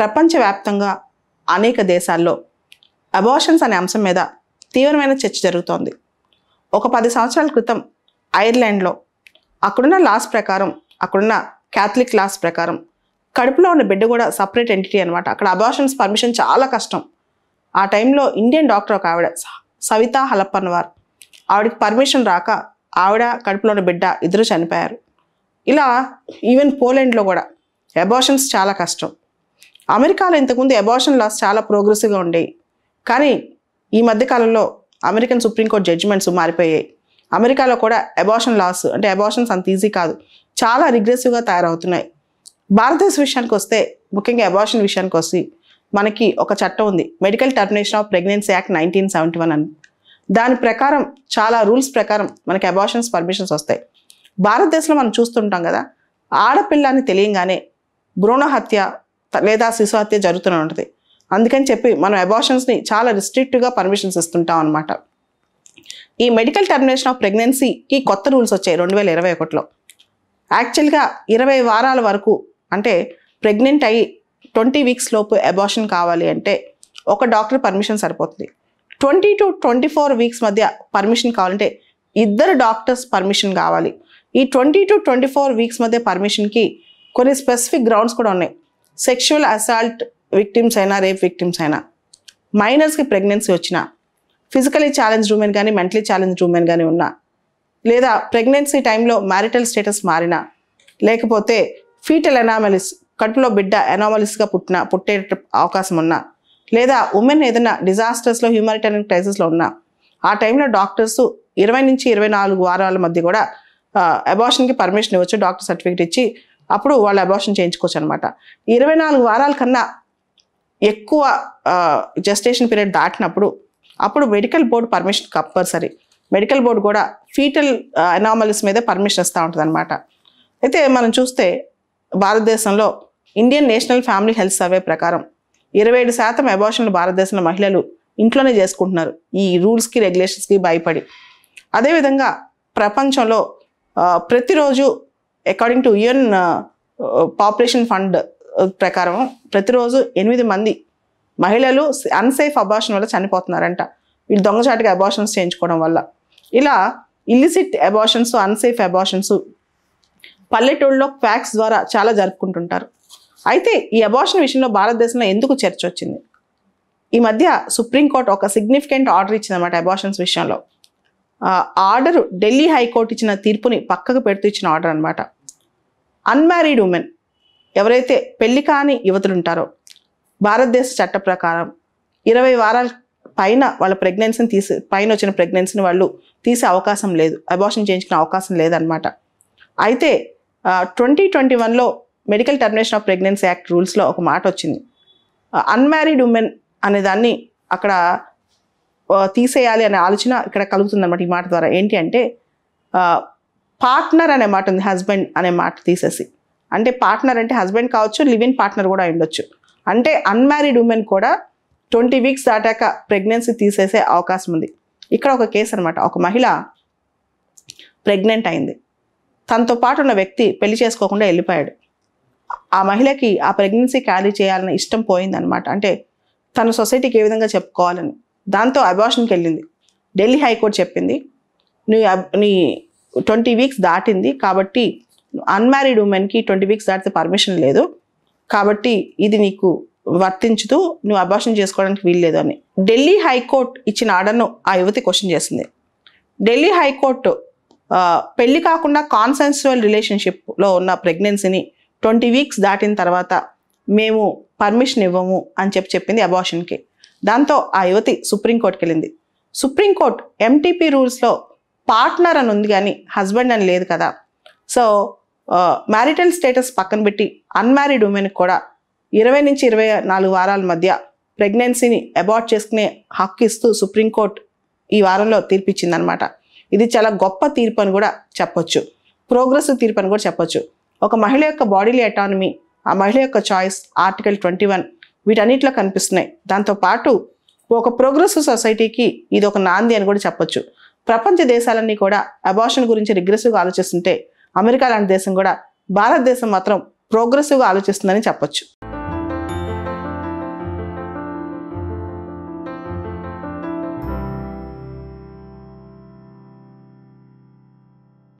ప్రపంచవ్యాప్తంగా అనేక దేశాల్లో అబార్షన్స్ అనే అంశం మీద తీవ్రమైన చర్చ జరుగుతోంది. ఒక 10 సంవత్సరాల క్రితం ఐర్లాండ్లో అక్కడున్న లాస్ ప్రకారం, అక్కడున్న క్యాథలిక్ లాస్ ప్రకారం కడుపులో ఉన్న బిడ్డ కూడా సపరేట్ ఎంటిటీ అనమాట. అక్కడ అబార్షన్స్ పర్మిషన్ చాలా కష్టం. ఆ టైంలో ఇండియన్ డాక్టర్ ఒక ఆవిడ సవితా హలప్పన్వార్, ఆవిడకి పర్మిషన్ రాక ఆవిడ కడుపులో ఉన్న బిడ్డ ఇద్దరు చనిపోయారు. ఇలా ఈవెన్ పోలాండ్లో కూడా అబార్షన్స్ చాలా కష్టం. అమెరికాలో ఇంతకుముందు అబార్షన్ లాస్ చాలా ప్రోగ్రెసివ్గా ఉండేవి. కానీ ఈ మధ్యకాలంలో అమెరికన్ సుప్రీంకోర్టు జడ్జిమెంట్స్ మారిపోయాయి. అమెరికాలో కూడా అబార్షన్ లాస్ అంటే అబార్షన్స్ అంత ఈజీ కాదు, చాలా రిగ్రెసివ్గా తయారవుతున్నాయి. భారతదేశ విషయానికి వస్తే, ముఖ్యంగా అబార్షన్ విషయానికి వస్తే మనకి ఒక చట్టం ఉంది, medical termination of pregnancy act 1971 అని. దాని ప్రకారం చాలా రూల్స్ ప్రకారం మనకి అబార్షన్స్ పర్మిషన్స్ వస్తాయి. భారతదేశంలో మనం చూస్తుంటాం కదా, ఆడపిల్లని తెలియంగానే భ్రూణ హత్య లేదా శిశు హత్య జరుగుతూనే ఉంటుంది. అందుకని చెప్పి మనం అబార్షన్స్ని చాలా రిస్ట్రిక్ట్గా పర్మిషన్స్ ఇస్తుంటాం అనమాట. ఈ మెడికల్ టర్మినేషన్ ఆఫ్ ప్రెగ్నెన్సీకి కొత్త రూల్స్ వచ్చాయి 2021లో. యాక్చువల్గా 20 వారాల వరకు, అంటే ప్రెగ్నెంట్ అయ్యి 20 వీక్స్ లోపు అబార్షన్ కావాలి అంటే ఒక డాక్టర్ పర్మిషన్ సరిపోతుంది. 20 to 24 వీక్స్ మధ్య పర్మిషన్ కావాలంటే ఇద్దరు డాక్టర్స్ పర్మిషన్ కావాలి. ఈ 20 to 24 వీక్స్ మధ్య పర్మిషన్కి కొన్ని స్పెసిఫిక్ గ్రౌండ్స్ కూడా ఉన్నాయి. సెక్షువల్ అసాల్ట్ విక్టిమ్స్ అయినా, రేప్ విక్టిమ్స్ అయినా, మైనర్స్కి ప్రెగ్నెన్సీ వచ్చినా, ఫిజికలీ ఛాలెంజ్డ్ ఉమెన్ కానీ మెంటలీ ఛాలెంజ్డ్ ఉమెన్ కానీ ఉన్నా, లేదా ప్రెగ్నెన్సీ టైంలో మ్యారిటల్ స్టేటస్ మారినా, లేకపోతే ఫీటల్ ఎనామలిస్, కడుపులో బిడ్డ ఎనామలిస్గా పుట్టే అవకాశం ఉన్నా, లేదా ఉమెన్ ఏదైనా డిజాస్టర్స్లో హ్యూమానిటేరియన్ క్రైసిస్లో ఉన్నా, ఆ టైంలో డాక్టర్స్ 20 నుంచి 24 వారాల మధ్య కూడా అబార్షన్కి పర్మిషన్ ఇవ్వచ్చు, డాక్టర్ సర్టిఫికేట్ ఇచ్చి అప్పుడు వాళ్ళు అబార్షన్ చేయించుకోవచ్చు అనమాట. 24 వారాల కన్నా ఎక్కువ జెస్టేషన్ పీరియడ్ దాటినప్పుడు అప్పుడు medical board permission compulsory. Medical board కూడా ఫీటల్ అనామలీస్ మీద పర్మిషన్ ఇస్తూ ఉంటుంది అనమాట. అయితే మనం చూస్తే భారతదేశంలో Indian national family health survey ప్రకారం 27% అబార్షన్లు భారతదేశంలో మహిళలు ఇంట్లోనే చేసుకుంటున్నారు, ఈ రూల్స్కి రెగ్యులేషన్స్కి భయపడి. అదేవిధంగా ప్రపంచంలో ప్రతిరోజు according to UN population fund ప్రకారం ప్రతిరోజు 8 మంది మహిళలు అన్సేఫ్ అబార్షన్ వల్ల చనిపోతున్నారంట, వీళ్ళు దొంగచాటుగా అబార్షన్స్ చేయించుకోవడం వల్ల. ఇలా ఇల్లిసిట్ అబార్షన్స్, అన్సేఫ్ అబార్షన్స్ పల్లెటూళ్ళలో ఫ్యాక్స్ ద్వారా చాలా జరుపుకుంటుంటారు. అయితే ఈ అబార్షన్ విషయంలో భారతదేశంలో ఎందుకు చర్చ వచ్చింది? ఈ మధ్య సుప్రీంకోర్టు ఒక సిగ్నిఫికెంట్ ఆర్డర్ ఇచ్చిందన్నమాట అబార్షన్స్ విషయంలో. ఆర్డర్ ఢిల్లీ హైకోర్టు ఇచ్చిన తీర్పుని పక్కకు పెడుతూ ఇచ్చిన ఆర్డర్ అనమాట. అన్మ్యారీడ్ ఉమెన్, ఎవరైతే పెళ్లి కాని యువతులు ఉంటారో, భారతదేశ చట్ట ప్రకారం 20 వారాల పైన వాళ్ళ ప్రెగ్నెన్సీని పైన వచ్చిన ప్రెగ్నెన్సీని వాళ్ళు తీసే అవకాశం లేదు, అబార్షన్ చేయించుకునే అవకాశం లేదనమాట. అయితే 2021లో medical termination of pregnancy act రూల్స్లో ఒక మాట వచ్చింది, అన్మ్యారీడ్ ఉమెన్ అనే దాన్ని అక్కడ తీసేయాలి అనే ఆలోచన ఇక్కడ కలుగుతుందన్నమాట ఈ మాట ద్వారా. ఏంటి అంటే పార్ట్నర్ అనే మాట ఉంది, హస్బెండ్ అనే మాట తీసేసి, అంటే పార్ట్నర్ అంటే హస్బెండ్ కావచ్చు, లివ్ ఇన్ పార్ట్నర్ కూడా ఉండొచ్చు. అంటే అన్మ్యారీడ్ ఉమెన్ కూడా 20 వీక్స్ దాటాక ప్రెగ్నెన్సీ తీసేసే అవకాశం ఉంది. ఇక్కడ ఒక కేసు అనమాట, ఒక మహిళ ప్రెగ్నెంట్ అయింది, తనతో పాటు ఉన్న వ్యక్తి పెళ్లి చేసుకోకుండా వెళ్ళిపోయాడు. ఆ మహిళకి ఆ ప్రెగ్నెన్సీ క్యారీ చేయాలని ఇష్టం పోయిందనమాట, అంటే తన సొసైటీకి ఏ విధంగా చెప్పుకోవాలని. దాంతో అబార్షన్కి వెళ్ళింది. ఢిల్లీ హైకోర్టు చెప్పింది, నీ 20 వీక్స్ దాటింది కాబట్టి అన్మ్యారీడ్ ఉమెన్కి 20 వీక్స్ దాటితే పర్మిషన్ లేదు, కాబట్టి ఇది నీకు వర్తించుతూ నువ్వు అబార్షన్ చేసుకోవడానికి వీల్లేదు అని. ఢిల్లీ హైకోర్టు ఇచ్చిన ఆర్డర్ను ఆ యువతి క్వశ్చన్ చేసింది. ఢిల్లీ హైకోర్టు పెళ్లి కాకుండా కాన్సెన్సువల్ రిలేషన్షిప్లో ఉన్న ప్రెగ్నెన్సీని 20 వీక్స్ దాటిన తర్వాత మేము పర్మిషన్ ఇవ్వము అని చెప్పింది అబార్షన్కి. దాంతో ఆ యువతి సుప్రీంకోర్టుకి వెళ్ళింది. సుప్రీంకోర్టు ఎంటీపీ రూల్స్లో పార్ట్నర్ అని ఉంది కానీ హస్బెండ్ అని లేదు కదా, సో మ్యారిటల్ స్టేటస్ పక్కన పెట్టి అన్మ్యారీడ్ ఉమెన్కి కూడా 20 నుంచి 24 వారాల మధ్య ప్రెగ్నెన్సీని అబార్ట్ చేసుకునే హక్కు ఇస్తూ సుప్రీంకోర్టు ఈ వారంలో తీర్పిచ్చిందనమాట. ఇది చాలా గొప్ప తీర్పు అని కూడా చెప్పొచ్చు, ప్రోగ్రెసివ్ తీర్పు అని కూడా చెప్పొచ్చు. ఒక మహిళ యొక్క బాడీలీ అటానమీ, ఆ మహిళ యొక్క చాయిస్, ఆర్టికల్ 21 వీటన్నిటిలో కనిపిస్తున్నాయి. దాంతోపాటు ఒక ప్రోగ్రెసివ్ సొసైటీకి ఇది ఒక నాంది అని కూడా చెప్పొచ్చు. ప్రపంచ దేశాలన్నీ కూడా అబార్షన్ గురించి రిగ్రెసివ్గా ఆలోచిస్తుంటే అమెరికా లాంటి దేశం కూడా భారతదేశం మాత్రం ప్రోగ్రెసివ్గా ఆలోచిస్తుందని చెప్పొచ్చు.